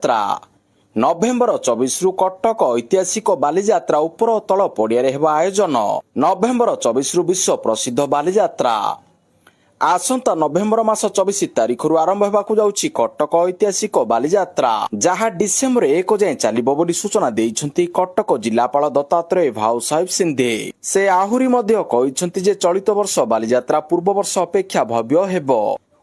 ଯାତ୍ରା ନଭେମ୍ବର 24ରୁ କଟକ ଐତିହାସିକ ବାଲିଯାତ୍ରା ଉପର ତଳ ପଡ଼ିଆରେ ହେବ ଆୟୋଜନ। ନଭେମ୍ବର 24ରୁ ବିଶ୍ୱ ପ୍ରସିଦ୍ଧ ବାଲିଯାତ୍ରା ଆସନ୍ତା ନଭେମ୍ବର ମାସ 24 ତାରିଖରୁ ଆରମ୍ଭ ହେବାକୁ ଯାଉଛି କଟକ ଐତିହାସିକ ବାଲିଯାତ୍ରା, ଯାହା ଡିସେମ୍ବର 1 ଯାଏଁ ଚାଲିବ ବୋଲି ସୂଚନା ଦେଇଛନ୍ତି କଟକ ଜିଲ୍ଲାପାଳ ଦତ୍ତାତ୍ରେୟ ଭାଉ ସାହେବ ସିନ୍ଧେ। ସେ ଆହୁରି ମଧ୍ୟ କହିଛନ୍ତି ଯେ ଚଳିତ ବର୍ଷ ବାଲିଯାତ୍ରା ପୂର୍ବ ବର୍ଷ ଅପେକ୍ଷା ଭବ୍ୟ ହେବ।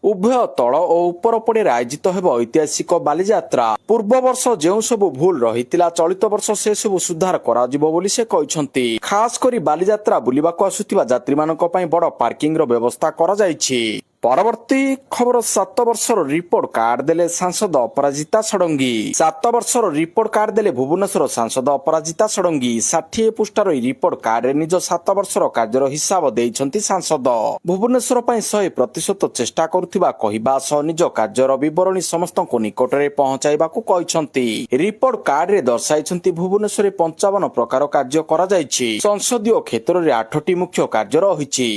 ଉଭୟ ତଳ ଓ ଉପର ପଡ଼ିଆରେ ଆୟୋଜିତ ହେବ ଐତିହାସିକ ବାଲିଯାତ୍ରା। ପୂର୍ବ ବର୍ଷ ଯେଉଁ ସବୁ ଭୁଲ ରହିଥିଲା ଚଳିତ ବର୍ଷ ସେ ସବୁ ସୁଧାର କରାଯିବ ବୋଲି ସେ କହିଛନ୍ତି। ଖାସ କରି ବାଲିଯାତ୍ରା ବୁଲିବାକୁ ଆସୁଥିବା ଯାତ୍ରୀମାନଙ୍କ ପାଇଁ ବଡ଼ ପାର୍କିଂର ବ୍ୟବସ୍ଥା କରାଯାଇଛି। ପରବର୍ତ୍ତୀ ଖବର 7 ବର୍ଷର ରିପୋର୍ଟ କାର୍ଡ ଦେଲେ ସାଂସଦ ଅପରାଜିତା ଷଡଙ୍ଗୀ। 7 ବର୍ଷର ରିପୋର୍ଟ କାର୍ଡ ଦେଲେ ଭୁବନେଶ୍ୱର ସାଂସଦ ଅପରାଜିତା ଷଡଙ୍ଗୀ। 60 ପୃଷ୍ଠାର ଏହି ରିପୋର୍ଟ କାର୍ଡରେ ନିଜ 7 ବର୍ଷର କାର୍ଯ୍ୟର ହିସାବ ଦେଇଛନ୍ତି ସାଂସଦ। ଭୁବନେଶ୍ୱର ପାଇଁ 100% ଚେଷ୍ଟା କରୁଥିବା କହିବା ସହ ନିଜ କାର୍ଯ୍ୟର ବିବରଣୀ ସମସ୍ତଙ୍କ ନିକଟରେ ପହଞ୍ଚାଇବାକୁ କହିଛନ୍ତି। ରିପୋର୍ଟ କାର୍ଡରେ ଦର୍ଶାଇଛନ୍ତି ଭୁବନେଶ୍ୱରରେ 55 ପ୍ରକାର କାର୍ଯ୍ୟ କରାଯାଇଛି। ସଂସଦୀୟ କ୍ଷେତ୍ରରେ 8ଟି ମୁଖ୍ୟ କାର୍ଯ୍ୟ ରହିଛି।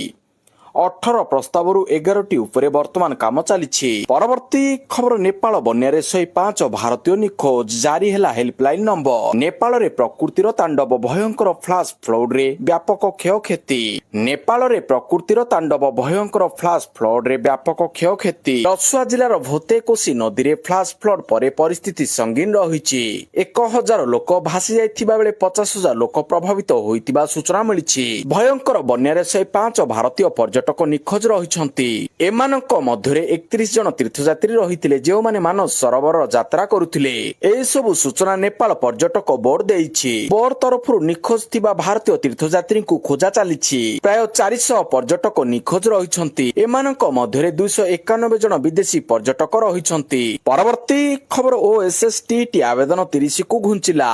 18 ପ୍ରସ୍ତାବରୁ 11ଟି ଉପରେ ବର୍ତ୍ତମାନ କାମ ଚାଲିଛି। ପରବର୍ତ୍ତୀ ଖବର ନେପାଳ ବନ୍ୟାରେ 105 ଭାରତୀୟ ନିଖୋଜ, ଜାରି ହେଲା ହେଲ୍ପଲାଇନ ନମ୍ବର। ନେପାଳରେ ପ୍ରକୃତିର ତାଣ୍ଡବ, ଭୟଙ୍କର ଫ୍ଲାଶ ଫ୍ଲଡରେ ବ୍ୟାପକ କ୍ଷୟକ୍ଷତି। ନେପାଳରେ ପ୍ରକୃତିର ତାଣ୍ଡବ, ଭୟଙ୍କର ଫ୍ଲାଶ ଫ୍ଲଡରେ ବ୍ୟାପକ କ୍ଷୟକ୍ଷତି। ରସୁଆ ଜିଲ୍ଲାର ଭୋତେକୋସି ନଦୀରେ ଫ୍ଲାଶ ଫ୍ଲଡ ପରେ ପରିସ୍ଥିତି ସଙ୍ଗୀନ ରହିଛି। 1000 ଲୋକ ଭାସି ଯାଇଥିବା ବେଳେ 50,000 ଲୋକ ପ୍ରଭାବିତ ହୋଇଥିବା ସୂଚନା ମିଳିଛି। ଭୟଙ୍କର ବନ୍ୟାରେ 105 ଭାରତୀୟ ପର୍ଯ୍ୟଟକ ନିଖୋଜ ରହିଛନ୍ତି। ଏମାନଙ୍କ ମଧ୍ୟରେ 31 ଜଣ ତୀର୍ଥଯାତ୍ରୀ ରହିଥିଲେ, ଯେଉଁମାନେ ମାନସ ସରୋବର ଯାତ୍ରା କରୁଥିଲେ। ଏସବୁ ସୂଚନା ନେପାଳ ପର୍ଯ୍ୟଟକ ବୋର୍ଡ ଦେଇଛି। ବୋର୍ଡ ତରଫରୁ ନିଖୋଜ ଥିବା ଭାରତୀୟ ତୀର୍ଥଯାତ୍ରୀଙ୍କୁ ଖୋଜା ଚାଲିଛି। ପ୍ରାୟ 400 ପର୍ଯ୍ୟଟକ ନିଖୋଜ ରହିଛନ୍ତି। ଏମାନଙ୍କ ମଧ୍ୟରେ 291 ଜଣ ବିଦେଶୀ ପର୍ଯ୍ୟଟକ ରହିଛନ୍ତି। ପରବର୍ତ୍ତୀ ଖବର OSSTT ଆବେଦନ 30କୁ ଘୁଞ୍ଚିଲା।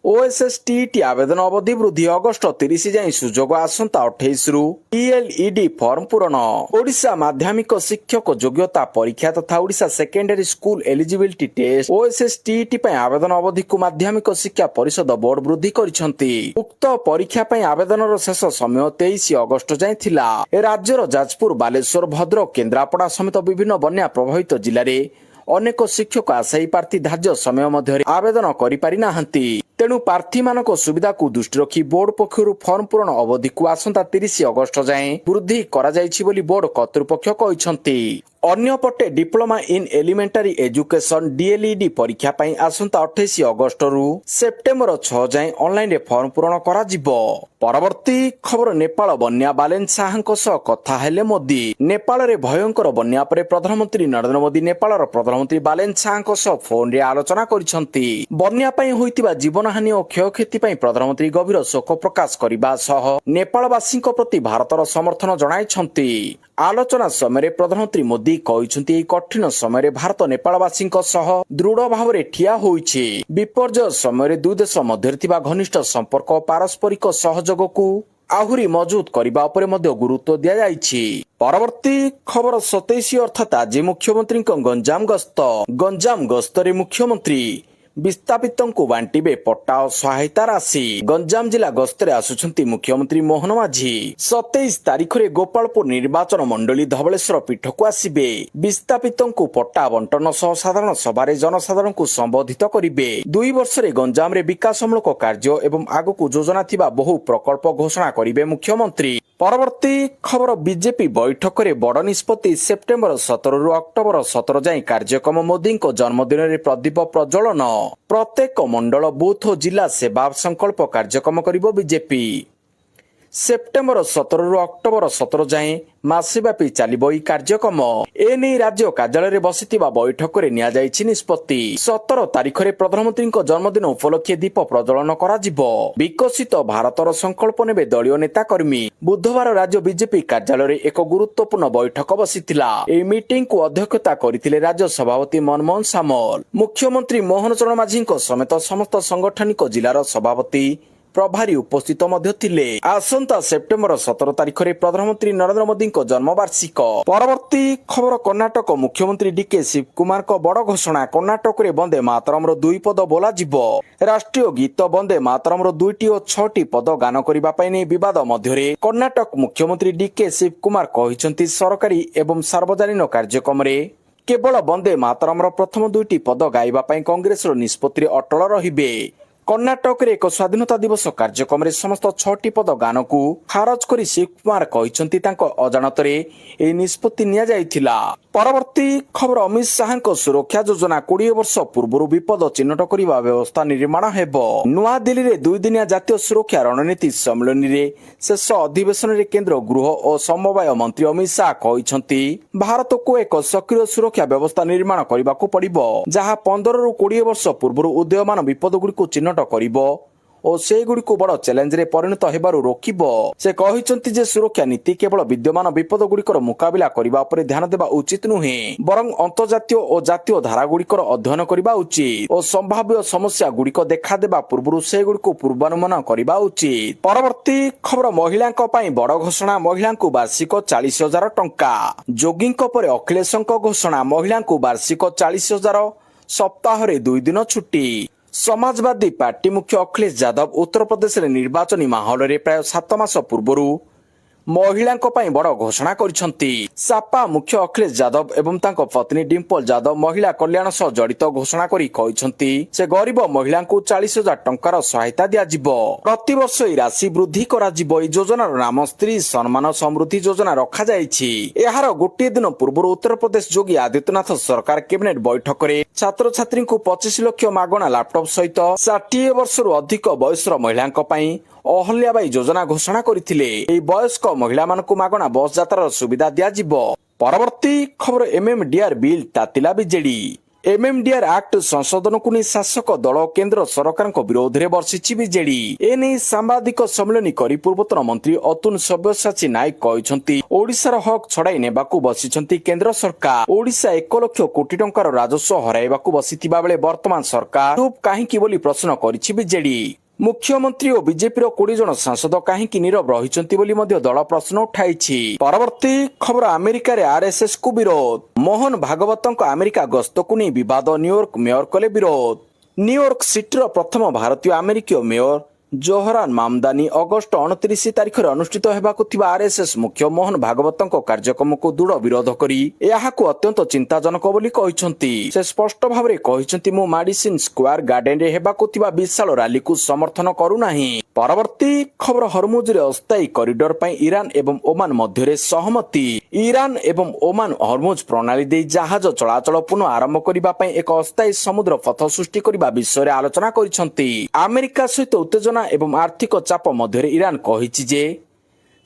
OSSTT ଆବେଦନ ଅବଧି ବୃଦ୍ଧି, ଅଗଷ୍ଟ 30 ଯାଏଁ ସୁଯୋଗ, ଆସନ୍ତା 28ରୁ TLED ଫର୍ମ ପୂରଣ। ଓଡ଼ିଶା ମାଧ୍ୟମିକ ଶିକ୍ଷକ ଯୋଗ୍ୟତା ପରୀକ୍ଷା ତଥା Odisha secondary school eligibility test OSSTT ପାଇଁ ଆବେଦନ ଅବଧିକୁ ମାଧ୍ୟମିକ ଶିକ୍ଷା ପରିଷଦ ବୋର୍ଡ ବୃଦ୍ଧି କରିଛନ୍ତି। ଉକ୍ତ ପରୀକ୍ଷା ପାଇଁ ଆବେଦନର ଶେଷ ସମୟ 23 ଅଗଷ୍ଟ ଯାଏଁ ଥିଲା। ରାଜ୍ୟର ଯାଜପୁର, ବାଲେଶ୍ୱର, ଭଦ୍ରକ, କେନ୍ଦ୍ରାପଡ଼ା ସମେତ ବିଭିନ୍ନ ବନ୍ୟା ପ୍ରଭାବିତ ଜିଲ୍ଲାରେ ଅନେକ ଶିକ୍ଷକ ଆଶାୟୀ ପ୍ରାର୍ଥୀ ଧାର୍ଯ୍ୟ ସମୟ ମଧ୍ୟରେ ଆବେଦନ କରିପାରି ନାହାନ୍ତି। ତେଣୁ ପ୍ରାର୍ଥୀମାନଙ୍କ ସୁବିଧାକୁ ଦୃଷ୍ଟି ରଖି ବୋର୍ଡ ପକ୍ଷରୁ ଫର୍ମ ପୂରଣ ଅବଧିକୁ ଆସନ୍ତା 30 ଅଗଷ୍ଟ ଯାଏଁ ବୃଦ୍ଧି କରାଯାଇଛି ବୋଲି ବୋର୍ଡ କର୍ତ୍ତୃପକ୍ଷ କହିଛନ୍ତି। ଅନ୍ୟପଟେ diploma in elementary education DLED ପରୀକ୍ଷା ପାଇଁ ଆସନ୍ତା 28 ଅଗଷ୍ଟରୁ ସେପ୍ଟେମ୍ବର 6 ଯାଏଁ ଅନଲାଇନରେ ଫର୍ମ ପୂରଣ କରାଯିବ। ପରବର୍ତ୍ତୀ ଖବର ନେପାଳ ବନ୍ୟା, ବାଲେନ ଶାହାଙ୍କ ସହ କଥା ହେଲେ ମୋଦି। ନେପାଳରେ ଭୟଙ୍କର ବନ୍ୟା ପରେ ପ୍ରଧାନମନ୍ତ୍ରୀ ନରେନ୍ଦ୍ର ମୋଦି ନେପାଳର ପ୍ରଧାନମନ୍ତ୍ରୀ ବାଲେନ ଶାହାଙ୍କ ସହ ଫୋନରେ ଆଲୋଚନା କରିଛନ୍ତି। ବନ୍ୟା ପାଇଁ ହୋଇଥିବା ଜୀବନହାନି ଓ କ୍ଷୟକ୍ଷତି ପାଇଁ ପ୍ରଧାନମନ୍ତ୍ରୀ ଗଭୀର ଶୋକ ପ୍ରକାଶ କରିବା ସହ ନେପାଳବାସୀଙ୍କ ପ୍ରତି ଭାରତର ସମର୍ଥନ ଜଣାଇଛନ୍ତି। ଆଲୋଚନା ସମୟରେ ପ୍ରଧାନମନ୍ତ୍ରୀ ମୋଦି କହିଛନ୍ତି, ଏହି କଠିନ ସମୟରେ ଭାରତ ନେପାଳବାସୀଙ୍କ ସହ ଦୃଢ ଭାବରେ ଠିଆ ହୋଇଛି। ବିପର୍ଯ୍ୟୟ ସମୟରେ ଦୁଇ ଦେଶ ମଧ୍ୟରେ ଥିବା ଘନିଷ୍ଠ ସମ୍ପର୍କ ଓ ପାରସ୍ପରିକ ସହଯୋଗକୁ ଆହୁରି ମଜବୁତ କରିବା ଉପରେ ମଧ୍ୟ ଗୁରୁତ୍ୱ ଦିଆଯାଇଛି। ପରବର୍ତ୍ତୀ ଖବର 27 ଅର୍ଥାତ୍ ଆଜି ମୁଖ୍ୟମନ୍ତ୍ରୀଙ୍କ ଗଞ୍ଜାମ ଗସ୍ତ। ଗଞ୍ଜାମ ଗସ୍ତରେ ମୁଖ୍ୟମନ୍ତ୍ରୀ ବିସ୍ଥାପିତଙ୍କୁ ବାଣ୍ଟିବେ ପଟ୍ଟା ଓ ସହାୟତା ରାଶି। ଗଞ୍ଜାମ ଜିଲ୍ଲା ଗସ୍ତରେ ଆସୁଛନ୍ତି ମୁଖ୍ୟମନ୍ତ୍ରୀ ମୋହନ ମାଝୀ। 27 ତାରିଖରେ ଗୋପାଳପୁର ନିର୍ବାଚନ ମଣ୍ଡଳୀ ଧବଳେଶ୍ୱର ପୀଠକୁ ଆସିବେ। ବିସ୍ଥାପିତଙ୍କୁ ପଟ୍ଟା ବଣ୍ଟନ ସହ ସାଧାରଣ ସଭାରେ ଜନସାଧାରଣଙ୍କୁ ସମ୍ବୋଧିତ କରିବେ। 2 ବର୍ଷରେ ଗଞ୍ଜାମରେ ବିକାଶମୂଳକ କାର୍ଯ୍ୟ ଏବଂ ଆଗକୁ ଯୋଜନା ଥିବା ବହୁ ପ୍ରକଳ୍ପ ଘୋଷଣା କରିବେ ମୁଖ୍ୟମନ୍ତ୍ରୀ। ପରବର୍ତ୍ତୀ ଖବର ବିଜେପି ବୈଠକରେ ବଡ଼ ନିଷ୍ପତ୍ତି, ସେପ୍ଟେମ୍ବର 17ରୁ ଅକ୍ଟୋବର 17 ଯାଏଁ କାର୍ଯ୍ୟକ୍ରମ। ମୋଦିଙ୍କ ଜନ୍ମଦିନରେ ପ୍ରଦୀପ ପ୍ରଜ୍ୱଳନ। ପ୍ରତ୍ୟେକ ମଣ୍ଡଳ, ବୁଥ ଓ ଜିଲ୍ଲା ସେବା ସଂକଳ୍ପ କାର୍ଯ୍ୟକ୍ରମ କରିବ ବିଜେପି। ସେପ୍ଟେମ୍ବର 17ରୁ ଅକ୍ଟୋବର 17 ଯାଏଁ ମାସବ୍ୟାପୀ ଚାଲିବ ଏହି କାର୍ଯ୍ୟକ୍ରମ। ଏନେଇ ରାଜ୍ୟ କାର୍ଯ୍ୟାଳୟରେ ବସିଥିବା ବୈଠକରେ ନିଆଯାଇଛି ନିଷ୍ପତ୍ତି। 17 ତାରିଖରେ ପ୍ରଧାନମନ୍ତ୍ରୀଙ୍କ ଜନ୍ମଦିନ ଉପଲକ୍ଷେ ଦୀପ ପ୍ରଜ୍ୱଳନ କରାଯିବ। ବିକଶିତ ଭାରତର ସଂକଳ୍ପ ନେବେ ଦଳୀୟ ନେତାକର୍ମୀ। ବୁଧବାର ରାଜ୍ୟ ବିଜେପି କାର୍ଯ୍ୟାଳୟରେ ଏକ ଗୁରୁତ୍ୱପୂର୍ଣ୍ଣ ବୈଠକ ବସିଥିଲା। ଏହି ମିଟିଂକୁ ଅଧ୍ୟକ୍ଷତା କରିଥିଲେ ରାଜ୍ୟ ସଭାପତି ମନମୋହନ ସାମଲ। ମୁଖ୍ୟମନ୍ତ୍ରୀ ମୋହନ ଚରଣ ମାଝୀଙ୍କ ସମେତ ସମସ୍ତ ସାଂଗଠନିକ ଜିଲ୍ଲାର ସଭାପତି ପ୍ରଭାରୀ ଉପସ୍ଥିତ ମଧ୍ୟ ଥିଲେ। ଆସନ୍ତା ସେପ୍ଟେମ୍ବର 17 ତାରିଖରେ ପ୍ରଧାନମନ୍ତ୍ରୀ ନରେନ୍ଦ୍ର ମୋଦିଙ୍କ ଜନ୍ମବାର୍ଷିକ। ପରବର୍ତ୍ତୀ ଖବର କର୍ଣ୍ଣାଟକ ମୁଖ୍ୟମନ୍ତ୍ରୀ DK ଶିବକୁମାରଙ୍କ ବଡ଼ ଘୋଷଣା। କର୍ଣ୍ଣାଟକରେ ବନ୍ଦେ ମାତରମର 2 ପଦ ବୋଲାଯିବ। ରାଷ୍ଟ୍ରୀୟ ଗୀତ ବନ୍ଦେ ମାତରମର 2ଟି ଓ 6ଟି ପଦ ଗାନ କରିବା ପାଇଁ ନେଇ ବିବାଦ ମଧ୍ୟରେ କର୍ଣ୍ଣାଟକ ମୁଖ୍ୟମନ୍ତ୍ରୀ DK ଶିବକୁମାର କହିଛନ୍ତି, ସରକାରୀ ଏବଂ ସାର୍ବଜନୀନ କାର୍ଯ୍ୟକ୍ରମରେ କେବଳ ବନ୍ଦେ ମାତରମର ପ୍ରଥମ 2ଟି ପଦ ଗାଇବା ପାଇଁ କଂଗ୍ରେସର ନିଷ୍ପତ୍ତିରେ ଅଟଳ ରହିବେ। କର୍ଣ୍ଣାଟକରେ ଏକ ସ୍ୱାଧୀନତା ଦିବସ କାର୍ଯ୍ୟକ୍ରମରେ ସମସ୍ତ 6ଟି ପଦ ଗାନକୁ ଖାରଜ କରି ଶିବକୁମାର କହିଛନ୍ତି ତାଙ୍କ ଅଜାଣତରେ ଏହି ନିଷ୍ପତ୍ତି ନିଆଯାଇଥିଲା। ପରବର୍ତ୍ତୀ ଖବର ଅମିତ ଶାହାଙ୍କ ସୁରକ୍ଷା ଯୋଜନା 20 ବର୍ଷ ପୂର୍ବରୁ ବିପଦ ଚିହ୍ନଟ କରିବା ବ୍ୟବସ୍ଥା ନିର୍ମାଣ ହେବ। ନୂଆଦିଲ୍ଲୀରେ 2 ଦିନିଆ ଜାତୀୟ ସୁରକ୍ଷା ରଣନୀତି ସମ୍ମିଳନୀରେ ଶେଷ ଅଧିବେଶନରେ କେନ୍ଦ୍ର ଗୃହ ଓ ସମବାୟ ମନ୍ତ୍ରୀ ଅମିତ ଶାହା କହିଛନ୍ତି ଭାରତକୁ ଏକ ସକ୍ରିୟ ସୁରକ୍ଷା ବ୍ୟବସ୍ଥା ନିର୍ମାଣ କରିବାକୁ ପଡ଼ିବ ଯାହା 15ରୁ 20 ବର୍ଷ ପୂର୍ବରୁ ଉଦୀୟମାନ ବିପଦଗୁଡ଼ିକୁ ଚିହ୍ନଟ କରିବ ଓ ସେଗୁଡ଼ିକୁ ବଡ଼ ଚ୍ୟାଲେଞ୍ଜରେ ପରିଣତ ହେବାରୁ ରୋକିବ। ସେ କହିଛନ୍ତି ଯେ ସୁରକ୍ଷା ନୀତି କେବଳ ବିଦ୍ୟମାନ ବିପଦଗୁଡ଼ିକର ମୁକାବିଲା କରିବା ଉପରେ ଧ୍ୟାନ ଦେବା ଉଚିତ ନୁହେଁ ବରଂ ଅନ୍ତର୍ଜାତୀୟ ଓ ଜାତୀୟ ଧାରାଗୁଡ଼ିକର ଅଧ୍ୟୟନ କରିବା ଉଚିତ ଓ ସମ୍ଭାବ୍ୟ ସମସ୍ୟାଗୁଡ଼ିକ ଦେଖାଦେବା ପୂର୍ବରୁ ସେଗୁଡ଼ିକୁ ପୂର୍ବାନୁମାନ କରିବା ଉଚିତ। ପରବର୍ତ୍ତୀ ଖବର ମହିଳାଙ୍କ ପାଇଁ ବଡ଼ ଘୋଷଣା, ମହିଳାଙ୍କୁ ବାର୍ଷିକ 40,000 ଟଙ୍କା। ଯୋଗୀଙ୍କ ପରେ ଅଖିଳେଶଙ୍କ ଘୋଷଣା, ମହିଳାଙ୍କୁ ବାର୍ଷିକ 40,000, ସପ୍ତାହରେ 2 ଦିନ ଛୁଟି। ସମାଜବାଦୀ ପାର୍ଟି ମୁଖ୍ୟ ଅଖିଳେଶ ଯାଦବ ଉତ୍ତରପ୍ରଦେଶରେ ନିର୍ବାଚନୀ ମାହୋଲରେ ପ୍ରାୟ 7 ମାସ ପୂର୍ବରୁ ମହିଳାଙ୍କ ପାଇଁ ବଡ଼ ଘୋଷଣା କରିଛନ୍ତି। ସାପା ମୁଖ୍ୟ ଅଖିଳେଶ ଯାଦବ ଏବଂ ତାଙ୍କ ପତ୍ନୀ ଡିମ୍ପଲ ଯାଦବ ମହିଳା କଲ୍ୟାଣ ସହ ଜଡ଼ିତ ଘୋଷଣା କରି କହିଛନ୍ତି ସେ ଗରିବ ମହିଳାଙ୍କୁ 40,000 ଟଙ୍କାର ସହାୟତା ଦିଆଯିବ। ପ୍ରତିବର୍ଷ ଏହି ରାଶି ବୃଦ୍ଧି କରାଯିବ। ଏହି ଯୋଜନାର ନାମ ସ୍ତ୍ରୀ ସମ୍ମାନ ସମୃଦ୍ଧି ଯୋଜନା ରଖାଯାଇଛି। ଏହାର ଗୋଟିଏ ଦିନ ପୂର୍ବରୁ ଉତ୍ତରପ୍ରଦେଶ ଯୋଗୀ ଆଦିତ୍ୟନାଥ ସରକାର କ୍ୟାବିନେଟ ବୈଠକରେ ଛାତ୍ରଛାତ୍ରୀଙ୍କୁ 25 ଲକ୍ଷ ମାଗଣା ଲାପଟପ ସହିତ 60 ବର୍ଷରୁ ଅଧିକ ବୟସର ମହିଳାଙ୍କ ପାଇଁ ଅହଲ୍ୟାବାଇ ଯୋଜନା ଘୋଷଣା କରିଥିଲେ। ଏହି ବୟସ୍କ ମହିଳାମାନଙ୍କୁ ମାଗଣା ବସ୍ ଯାତ୍ରାର ସୁବିଧା ଦିଆଯିବ। ପରବର୍ତ୍ତୀ ଖବର MMDR ବିଲ୍ ତାତିଲା ବିଜେଡି। MMDR ଆକ୍ଟ ସଂଶୋଧନକୁ ନେଇ ଶାସକ ଦଳ କେନ୍ଦ୍ର ସରକାରଙ୍କ ବିରୋଧରେ ବର୍ଷିଛି ବିଜେଡି। ଏନେଇ ସାମ୍ବାଦିକ ସମ୍ମିଳନୀ କରି ପୂର୍ବତନ ମନ୍ତ୍ରୀ ଅତୁଲ ସବ୍ୟସାଚୀ ନାୟକ କହିଛନ୍ତି ଓଡ଼ିଶାର ହକ୍ ଛଡ଼ାଇ ନେବାକୁ ବସିଛନ୍ତି କେନ୍ଦ୍ର ସରକାର। ଓଡ଼ିଶା 1 ଲକ୍ଷ କୋଟି ଟଙ୍କାର ରାଜସ୍ୱ ହରାଇବାକୁ ବସିଥିବା ବେଳେ ବର୍ତ୍ତମାନ ସରକାର ଚୁପ୍ କାହିଁକି ବୋଲି ପ୍ରଶ୍ନ କରିଛି ବିଜେଡି। ମୁଖ୍ୟମନ୍ତ୍ରୀ ଓ ବିଜେପିର 20 ଜଣ ସାଂସଦ କାହିଁକି ନୀରବ ରହିଛନ୍ତି ବୋଲି ମଧ୍ୟ ଦଳ ପ୍ରଶ୍ନ ଉଠାଇଛି। ପରବର୍ତ୍ତୀ ଖବର ଆମେରିକାରେ RSSକୁ ବିରୋଧ। ମୋହନ ଭାଗବତଙ୍କ ଆମେରିକା ଗସ୍ତକୁ ନେଇ ବିବାଦ, ନ୍ୟୁୟର୍କ ମେୟର କଲେ ବିରୋଧ। ନ୍ୟୁୟର୍କ ସିଟିର ପ୍ରଥମ ଭାରତୀୟ ଆମେରିକୀୟ ମେୟର ଜୋହରାନ ମାମଦାନୀ ଅଗଷ୍ଟ 29 ତାରିଖରେ ଅନୁଷ୍ଠିତ ହେବାକୁ ଥିବା RSS ମୁଖ୍ୟ ମୋହନ ଭାଗବତଙ୍କ କାର୍ଯ୍ୟକ୍ରମକୁ ଦୃଢ଼ ବିରୋଧ କରି ଏହାକୁ ଅତ୍ୟନ୍ତ ଚିନ୍ତାଜନକ ବୋଲି କହିଛନ୍ତି। ସେ ସ୍ପଷ୍ଟ ଭାବରେ କହିଛନ୍ତି ମୁଁ ମାଡିସନ ସ୍କୋୟାର ଗାର୍ଡେନରେ ହେବାକୁ ଥିବା ବିଶାଳ ରାଲିକୁ ସମର୍ଥନ କରୁନାହିଁ। ପରବର୍ତ୍ତୀ ଖବର ହରମୁଜରେ ଅସ୍ଥାୟୀ କରିଡର ପାଇଁ ଇରାନ ଏବଂ ଓମାନ ମଧ୍ୟରେ ସହମତି। ଇରାନ ଏବଂ ଓମାନ ହରମୁଜ ପ୍ରଣାଳୀ ଦେଇ ଜାହାଜ ଚଳାଚଳ ପୁନଃ ଆରମ୍ଭ କରିବା ପାଇଁ ଏକ ଅସ୍ଥାୟୀ ସମୁଦ୍ର ପଥ ସୃଷ୍ଟି କରିବା ବିଷୟରେ ଆଲୋଚନା କରିଛନ୍ତି। ଆମେରିକା ସହିତ ଉତ୍ତେଜନା ଏବଂ ଆର୍ଥିକ ଚାପ ମଧ୍ୟରେ ଇରାନ କହିଛି ଯେ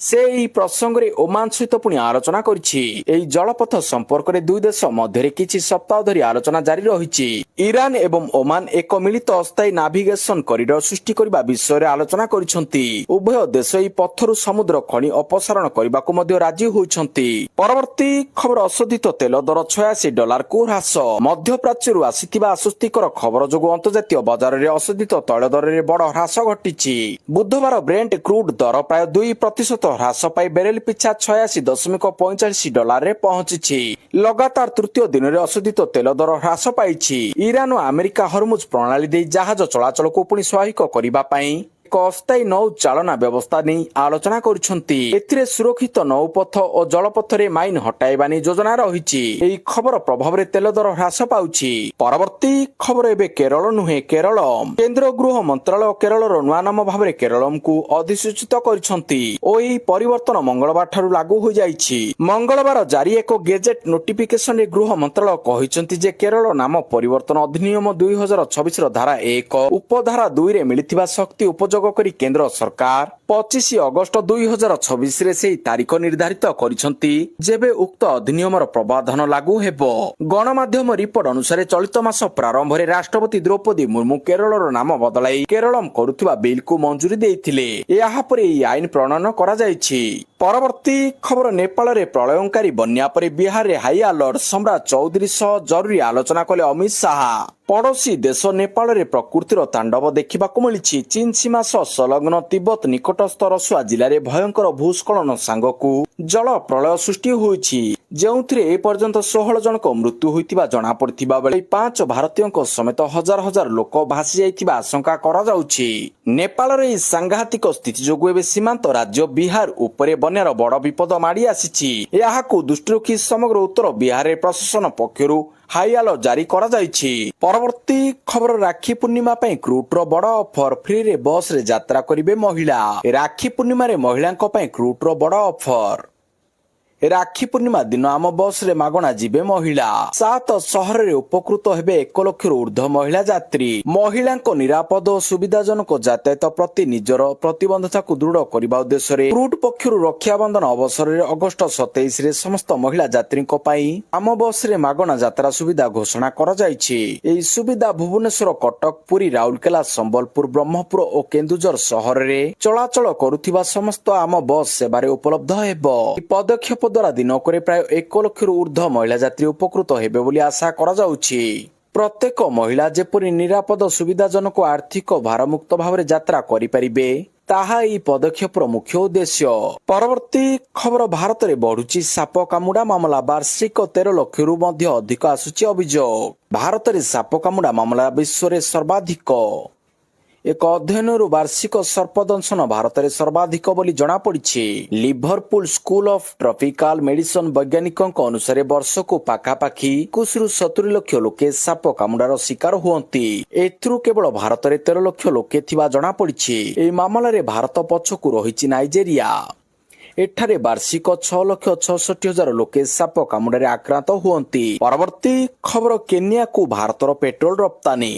ସେ ଏହି ପ୍ରସଙ୍ଗରେ ଓମାନ ସହିତ ପୁଣି ଆଲୋଚନା କରିଛି। ଏହି ଜଳପଥ ସମ୍ପର୍କରେ ଦୁଇ ଦେଶ ମଧ୍ୟରେ କିଛି ସପ୍ତାହ ଧରି ଆଲୋଚନା ଜାରି ରହିଛି। ଇରାନ ଏବଂ ଓମାନ ଏକ ମିଳିତ ଅସ୍ଥାୟୀ ନାଭିଗେସନ କରିଡର ସୃଷ୍ଟି କରିବା ବିଷୟରେ ଆଲୋଚନା କରିଛନ୍ତି। ଉଭୟ ଦେଶ ଏହି ପଥରୁ ସମୁଦ୍ର ଖଣି ଅପସାରଣ କରିବାକୁ ମଧ୍ୟ ରାଜି ହୋଇଛନ୍ତି। ପରବର୍ତ୍ତୀ ଖବର ଅଶୋଧିତ ତେଲ ଦର $86କୁ ହ୍ରାସ। ମଧ୍ୟପ୍ରାଚ୍ୟରୁ ଆସିଥିବା ଆଶ୍ୱସ୍ତିକର ଖବର ଯୋଗୁଁ ଅନ୍ତର୍ଜାତୀୟ ବଜାରରେ ଅଶୋଧିତ ତୈଳ ଦରରେ ବଡ଼ ହ୍ରାସ ଘଟିଛି। ବୁଧବାର ବ୍ରେଣ୍ଟ କ୍ରୁଡ୍ ଦର ପ୍ରାୟ 2% ହ୍ରାସ ପାଇ ବେରେଲ ପିଛା $86.45ରେ ପହଞ୍ଚିଛି। ଲଗାତାର ତୃତୀୟ ଦିନରେ ଅଶୋଧିତ ତେଲ ଦର ହ୍ରାସ ପାଇଛି। ଇରାନ ଓ ଆମେରିକା ହରମୁଜ ପ୍ରଣାଳୀ ଦେଇ ଜାହାଜ ଚଳାଚଳକୁ ପୁଣି ସ୍ୱାଭାବିକ କରିବା ପାଇଁ ଏକ ଅସ୍ଥାୟୀ ନୌ ଚାଳନା ବ୍ୟବସ୍ଥା ନେଇ ଆଲୋଚନା କରୁଛନ୍ତି। ଏଥିରେ ସୁରକ୍ଷିତ ନୌପଥ ଓ ଜଳପଥରେ ମାଇନ ହଟାଇବା ନେଇ ଯୋଜନା ରହିଛି। ଏହି ଖବର ପ୍ରଭାବରେ ତେଲ ଦର ହ୍ରାସ ପାଉଛି। ପରବର୍ତ୍ତୀ ଖବର ଏବେ କେରଳ ନୁହେଁ କେରଳମ୍। କେନ୍ଦ୍ର ଗୃହ ମନ୍ତ୍ରାଳୟ କେରଳର ନୂଆ ନାମ ଭାବରେ କେରଳମ୍କୁ ଅଧିସୂଚିତ କରିଛନ୍ତି ଓ ଏହି ପରିବର୍ତ୍ତନ ମଙ୍ଗଳବାର ଠାରୁ ଲାଗୁ ହୋଇଯାଇଛି। ମଙ୍ଗଳବାର ଜାରି ଏକ ଗେଜେଟ୍ ନୋଟିଫିକେସନରେ ଗୃହ ମନ୍ତ୍ରାଳୟ କହିଛନ୍ତି ଯେ କେରଳ ନାମ ପରିବର୍ତ୍ତନ ଅଧିନିୟମ 2026ର ଧାରା 1 ଉପଧାରା 2ରେ ମିଳିଥିବା ଶକ୍ତି ଉପଯୋଗ କରି କେନ୍ଦ୍ର ସରକାର 25 ଅଗଷ୍ଟ 2026ରେ ସେହି ତାରିଖ ନିର୍ଦ୍ଧାରିତ କରିଛନ୍ତି ଯେବେ ଉକ୍ତ ଅଧିନିୟମର ପ୍ରବାଧନ ଲାଗୁ ହେବ। ଗଣମାଧ୍ୟମ ରିପୋର୍ଟ ଅନୁସାରେ ଚଳିତ ମାସ ପ୍ରାରମ୍ଭରେ ରାଷ୍ଟ୍ରପତି ଦ୍ରୌପଦୀ ମୁର୍ମୁ କେରଳର ନାମ ବଦଳାଇ କେରଳମ୍ କରୁଥିବା ବିଲ୍କୁ ମଞ୍ଜୁରୀ ଦେଇଥିଲେ। ଏହାପରେ ଏହି ଆଇନ ପ୍ରଣୟନ କରାଯାଇଛି। ପରବର୍ତ୍ତୀ ଖବର ନେପାଳରେ ପ୍ରଳୟଙ୍କାରୀ ବନ୍ୟା ପରେ ବିହାରରେ ହାଇ ଆଲର୍ଟ। ସମ୍ରାଟ ଚୌଧୁରୀ ସହ ଜରୁରୀ ଆଲୋଚନା କଲେ ଅମିତ ଶାହା। ପଡୋଶୀ ଦେଶ ନେପାଳରେ ପ୍ରକୃତିର ତାଣ୍ଡବ ଦେଖିବାକୁ ମିଳିଛି। ଚୀନ ସୀମା ସହ ସଂଲଗ୍ନ ତିବ୍ବତ ନିକଟସ୍ଥ ରସୁଆ ଜିଲ୍ଲାରେ ଭୟଙ୍କର ଭୂସ୍ଖଳନ ସାଙ୍ଗକୁ ଜଳ ପ୍ରଳୟ ସୃଷ୍ଟି ହୋଇଛି ଯେଉଁଥିରେ ଏପର୍ଯ୍ୟନ୍ତ 16 ଜଣଙ୍କ ମୃତ୍ୟୁ ହୋଇଥିବା ଜଣାପଡ଼ିଥିବା ବେଳେ 5 ଭାରତୀୟଙ୍କ ସମେତ ହଜାର ହଜାର ଲୋକ ଭାସି ଯାଇଥିବା ଆଶଙ୍କା କରାଯାଉଛି। ନେପାଳର ଏହି ସାଂଘାତିକ ସ୍ଥିତି ଯୋଗୁଁ ଏବେ ସୀମାନ୍ତ ରାଜ୍ୟ ବିହାର ଉପରେ ବନ୍ୟା ବନ୍ୟାର ବଡ଼ ବିପଦ ମାଡ଼ି ଆସିଛି। ଏହାକୁ ଦୃଷ୍ଟିରେ ରଖି ସମଗ୍ର ଉତ୍ତର ବିହାରରେ ପ୍ରଶାସନ ପକ୍ଷରୁ ହାଇ ଆଲର୍ଟ ଜାରି କରାଯାଇଛି। ପରବର୍ତ୍ତୀ ଖବର, ରାକ୍ଷୀ ପୂର୍ଣ୍ଣିମା ପାଇଁ କ୍ରୁଟର ବଡ଼ ଅଫର, ଫ୍ରିରେ ବସରେ ଯାତ୍ରା କରିବେ ମହିଳା। ରାକ୍ଷୀ ପୂର୍ଣ୍ଣିମାରେ ମହିଳାଙ୍କ ପାଇଁ କ୍ରୁଟର ବଡ଼ ଅଫର। ରାକ୍ଷୀ ପୂର୍ଣ୍ଣିମା ଦିନ ଆମ ବସରେ ମାଗଣା ଯିବେ ମହିଳା। 7 ସହରରେ ଉପକୃତ ହେବେ 1 ଲକ୍ଷରୁ ଉର୍ଦ୍ଧ୍ୱ ମହିଳା ଯାତ୍ରୀ। ମହିଳାଙ୍କ ନିରାପଦ ଓ ସୁବିଧାଜନକ ଯାତାୟାତ ପ୍ରତି ନିଜର ପ୍ରତିବଦ୍ଧତାକୁ ଦୃଢ଼ କରିବା ଉଦ୍ଦେଶ୍ୟରେ କ୍ରୁଟ ପକ୍ଷରୁ ରକ୍ଷାବନ୍ଧନ ଅବସରରେ ଅଗଷ୍ଟ 27ରେ ସମସ୍ତ ମହିଳା ଯାତ୍ରୀଙ୍କ ପାଇଁ ଆମ ବସରେ ମାଗଣା ଯାତ୍ରା ସୁବିଧା ଘୋଷଣା କରାଯାଇଛି। ଏହି ସୁବିଧା ଭୁବନେଶ୍ୱର, କଟକ, ପୁରୀ, ରାଉରକେଲା, ସମ୍ବଲପୁର, ବ୍ରହ୍ମପୁର ଓ କେନ୍ଦୁଝର ସହରରେ ଚଳାଚଳ କରୁଥିବା ସମସ୍ତ ଆମ ବସ୍ ସେବାରେ ଉପଲବ୍ଧ ହେବ। ଏହି ପଦକ୍ଷେପ ଦ୍ୱାରା ଦିନକରେ ପ୍ରାୟ 1 ଲକ୍ଷରୁ ଉର୍ଦ୍ଧ୍ୱ ମହିଳା ଯାତ୍ରୀ ଉପକୃତ ହେବେ ବୋଲି ଆଶା କରାଯାଉଛି। ପ୍ରତ୍ୟେକ ମହିଳା ଯେପରି ନିରାପଦ, ସୁବିଧାଜନକ ଓ ଆର୍ଥିକ ଭାରମୁକ୍ତ ଭାବରେ ଯାତ୍ରା କରିପାରିବେ, ତାହା ଏହି ପଦକ୍ଷେପର ମୁଖ୍ୟ ଉଦ୍ଦେଶ୍ୟ। ପରବର୍ତ୍ତୀ ଖବର, ଭାରତରେ ବଢୁଛି ସାପ କାମୁଡା ମାମଲା, ବାର୍ଷିକ 13 ଲକ୍ଷରୁ ମଧ୍ୟ ଅଧିକ ଆସୁଛି ଅଭିଯୋଗ। ଭାରତରେ ସାପ କାମୁଡା ମାମଲା ବିଶ୍ୱରେ ସର୍ବାଧିକ। ଏକ ଅଧ୍ୟୟନରୁ ବାର୍ଷିକ ସର୍ପଦଂଶନ ଭାରତରେ ସର୍ବାଧିକ ବୋଲି ଜଣାପଡ଼ିଛି। Liverpool school of tropical medicine ବୈଜ୍ଞାନିକଙ୍କ ଅନୁସାରେ ବର୍ଷକୁ ପାଖାପାଖି 21ରୁ 70 ଲକ୍ଷ ଲୋକେ ସାପ କାମୁଡାର ଶିକାର ହୁଅନ୍ତି। ଏଥିରୁ କେବଳ ଭାରତରେ 13 ଲକ୍ଷ ଲୋକେ ଥିବା ଜଣାପଡ଼ିଛି। ଏହି ମାମଲାରେ ଭାରତ ପଛକୁ ରହିଛି ନାଇଜେରିଆ। ଏଠାରେ ବାର୍ଷିକ 6,66,000 ଲୋକେ ସାପ କାମୁଡାରେ ଆକ୍ରାନ୍ତ ହୁଅନ୍ତି। ପରବର୍ତ୍ତୀ ଖବର, କେନିଆକୁ ଭାରତର ପେଟ୍ରୋଲ ରପ୍ତାନୀ।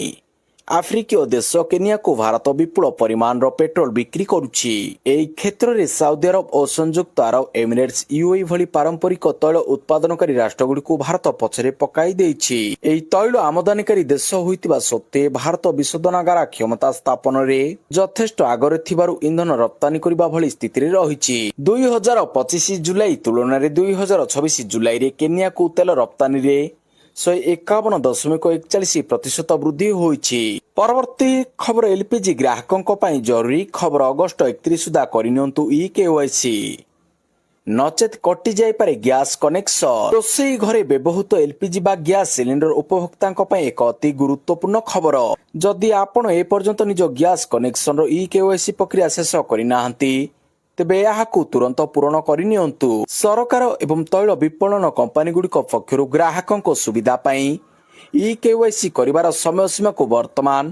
ଆଫ୍ରିକୀୟ ଦେଶ କେନିଆକୁ ଭାରତ ବିପୁଳ ପରିମାଣର ପେଟ୍ରୋଲ ବିକ୍ରି କରୁଛି। ଏହି କ୍ଷେତ୍ରରେ ସାଉଦି ଆରବ ଓ ସଂଯୁକ୍ତ ଆରବ ଏମିରେଟ୍ସ, ୟୁଏଇ ଭଳି ପାରମ୍ପରିକ ତୈଳ ଉତ୍ପାଦନକାରୀ ରାଷ୍ଟ୍ରଗୁଡ଼ିକୁ ଭାରତ ପଛରେ ପକାଇ ଦେଇଛି। ଏହି ତୈଳ ଆମଦାନୀକାରୀ ଦେଶ ହୋଇଥିବା ସତ୍ତ୍ୱେ ଭାରତ ବିଶୋଧନାଗାର କ୍ଷମତା ସ୍ଥାପନରେ ଯଥେଷ୍ଟ ଆଗରେ ଥିବାରୁ ଇନ୍ଧନ ରପ୍ତାନୀ କରିବା ଭଳି ସ୍ଥିତିରେ ରହିଛି। 2025 ଜୁଲାଇ ତୁଳନାରେ 2026 ଜୁଲାଇରେ କେନିଆକୁ ତେଲ ରପ୍ତାନୀରେ 151.41% ବୃଦ୍ଧି ହୋଇଛି। ପରବର୍ତ୍ତୀ ଖବର, ଏଲପିଜି ଗ୍ରାହକଙ୍କ ପାଇଁ ଜରୁରୀ ଖବର, ଅଗଷ୍ଟ 31 ସୁଦ୍ଧା କରିନିଅନ୍ତୁ ଇକେୱାଇସି, ନଚେତ କଟିଯାଇପାରେ ଗ୍ୟାସ୍ କନେକ୍ସନ। ରୋଷେଇ ଘରେ ବ୍ୟବହୃତ ଏଲପିଜି ବା ଗ୍ୟାସ୍ ସିଲିଣ୍ଡର ଉପଭୋକ୍ତାଙ୍କ ପାଇଁ ଏକ ଅତି ଗୁରୁତ୍ୱପୂର୍ଣ୍ଣ ଖବର। ଯଦି ଆପଣ ଏପର୍ଯ୍ୟନ୍ତ ନିଜ ଗ୍ୟାସ୍ କନେକ୍ସନର ଇକେୱାଇସି ପ୍ରକ୍ରିୟା ଶେଷ କରିନାହାନ୍ତି, ତେବେ ଏହାକୁ ତୁରନ୍ତ ପୂରଣ କରିନିଅନ୍ତୁ। ସରକାର ଏବଂ ତୈଳ ବିପଣନ କମ୍ପାନୀଗୁଡ଼ିକ ପକ୍ଷରୁ ଗ୍ରାହକଙ୍କ ସୁବିଧା ପାଇଁ ଇକେୱାଇସି କରିବାର ସମୟସୀମାକୁ ବର୍ତ୍ତମାନ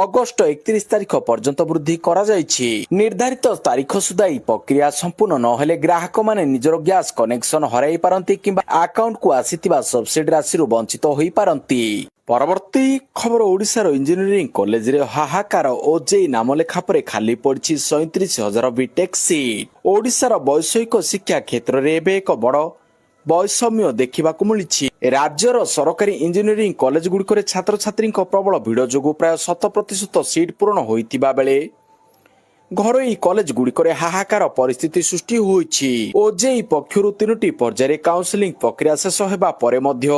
ଅଗଷ୍ଟ 31 ତାରିଖ ପର୍ଯ୍ୟନ୍ତ ବୃଦ୍ଧି କରାଯାଇଛି। ନିର୍ଦ୍ଧାରିତ ତାରିଖ ସୁଦ୍ଧା ଏହି ପ୍ରକ୍ରିୟା ସମ୍ପୂର୍ଣ୍ଣ ନହେଲେ ଗ୍ରାହକମାନେ ନିଜର ଗ୍ୟାସ୍ କନେକ୍ସନ ହରାଇ ପାରନ୍ତି କିମ୍ବା ଆକାଉଣ୍ଟକୁ ଆସିଥିବା ସବସିଡି ରାଶିରୁ ବଞ୍ଚିତ ହୋଇପାରନ୍ତି। ପରବର୍ତ୍ତୀ ଖବର, ଓଡ଼ିଶାର ଇଞ୍ଜିନିୟରିଂ କଲେଜରେ ହାହାକାର, ଓଜେଇ ନାମଲେଖା ପରେ ଖାଲି ପଡ଼ିଛି 37,000 ବିଟେକ୍ ସିଟ୍। ଓଡ଼ିଶାର ବୈଷୟିକ ଶିକ୍ଷା କ୍ଷେତ୍ରରେ ଏବେ ଏକ ବଡ଼ ବୈଷମ୍ୟ ଦେଖିବାକୁ ମିଳିଛି। ରାଜ୍ୟର ସରକାରୀ ଇଞ୍ଜିନିୟରିଂ କଲେଜଗୁଡ଼ିକରେ ଛାତ୍ରଛାତ୍ରୀଙ୍କ ପ୍ରବଳ ଭିଡ଼ ଯୋଗୁଁ ପ୍ରାୟ 100% ସିଟ୍ ପୂରଣ ହୋଇଥିବା ବେଳେ ଘରୋଇ କଲେଜଗୁଡ଼ିକରେ ହାହାକାର ପରିସ୍ଥିତି ସୃଷ୍ଟି ହୋଇଛି। ଓଜେଇ ପକ୍ଷରୁ 3ଟି ପର୍ଯ୍ୟାୟରେ କାଉନସେଲିଂ ପ୍ରକ୍ରିୟା ଶେଷ ହେବା ପରେ ମଧ୍ୟ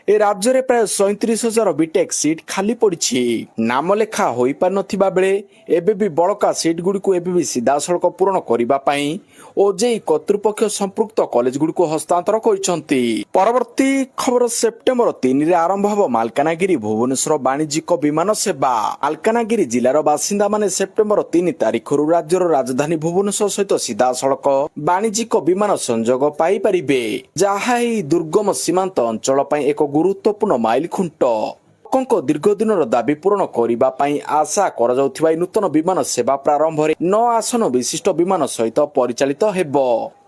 ଏ ରାଜ୍ୟରେ ପ୍ରାୟ 37,000 ବିଟେକ୍ ସିଟ୍ ଖାଲି ପଡ଼ିଛି। ନାମଲେଖା ହୋଇପାରିନଥିବା ବେଳେ ଏବେ ବି ବଳକା ସିଟ୍ ଗୁଡ଼ିକୁ ଏବେ ବି ସିଧାସଳଖ ପୂରଣ କରିବା ପାଇଁ ଓଜେଇ କର୍ତ୍ତୃପକ୍ଷ ସମ୍ପୃକ୍ତ କଲେଜଗୁଡ଼ିକୁ ହସ୍ତାନ୍ତର କରିଛନ୍ତି। ପରବର୍ତ୍ତୀ ଖବର, ସେପ୍ଟେମ୍ବର 3ରେ ଆରମ୍ଭ ହେବ ମାଲକାନଗିରି ଭୁବନେଶ୍ୱର ବାଣିଜ୍ୟିକ ବିମାନ ସେବା। ମାଲକାନଗିରି ଜିଲ୍ଲାର ବାସିନ୍ଦାମାନେ ସେପ୍ଟେମ୍ବର 3 ତାରିଖରୁ ରାଜ୍ୟର ରାଜଧାନୀ ଭୁବନେଶ୍ୱର ସହିତ ସିଧାସଳଖ ବାଣିଜ୍ୟିକ ବିମାନ ସଂଯୋଗ ପାଇପାରିବେ, ଯାହା ଏହି ଦୁର୍ଗମ ସୀମାନ୍ତ ଅଞ୍ଚଳ ପାଇଁ ଏକ ଗୁରୁତ୍ୱପୂର୍ଣ୍ଣ ମାଇଲ ଖୁଣ୍ଟ। ଲୋକଙ୍କ ଦୀର୍ଘ ଦିନର ଦାବି ପୂରଣ କରିବା ପାଇଁ ଆଶା କରାଯାଉଥିବା ଏହି ନୂତନ ବିମାନ ସେବା ପ୍ରାରମ୍ଭରେ 9 ଆସନ ବିଶିଷ୍ଟ ବିମାନ ସହିତ ପରିଚାଳିତ ହେବ।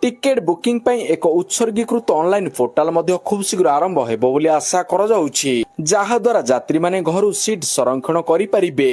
ଟିକେଟ ବୁକିଂ ପାଇଁ ଏକ ଉତ୍ସର୍ଗୀକୃତ ଅନଲାଇନ ପୋର୍ଟାଲ ମଧ୍ୟ ଖୁବ୍ ଶୀଘ୍ର ଆରମ୍ଭ ହେବ ବୋଲି ଆଶା କରାଯାଉଛି, ଯାହାଦ୍ୱାରା ଯାତ୍ରୀମାନେ ଘରୁ ସିଟ୍ ସଂରକ୍ଷଣ କରିପାରିବେ।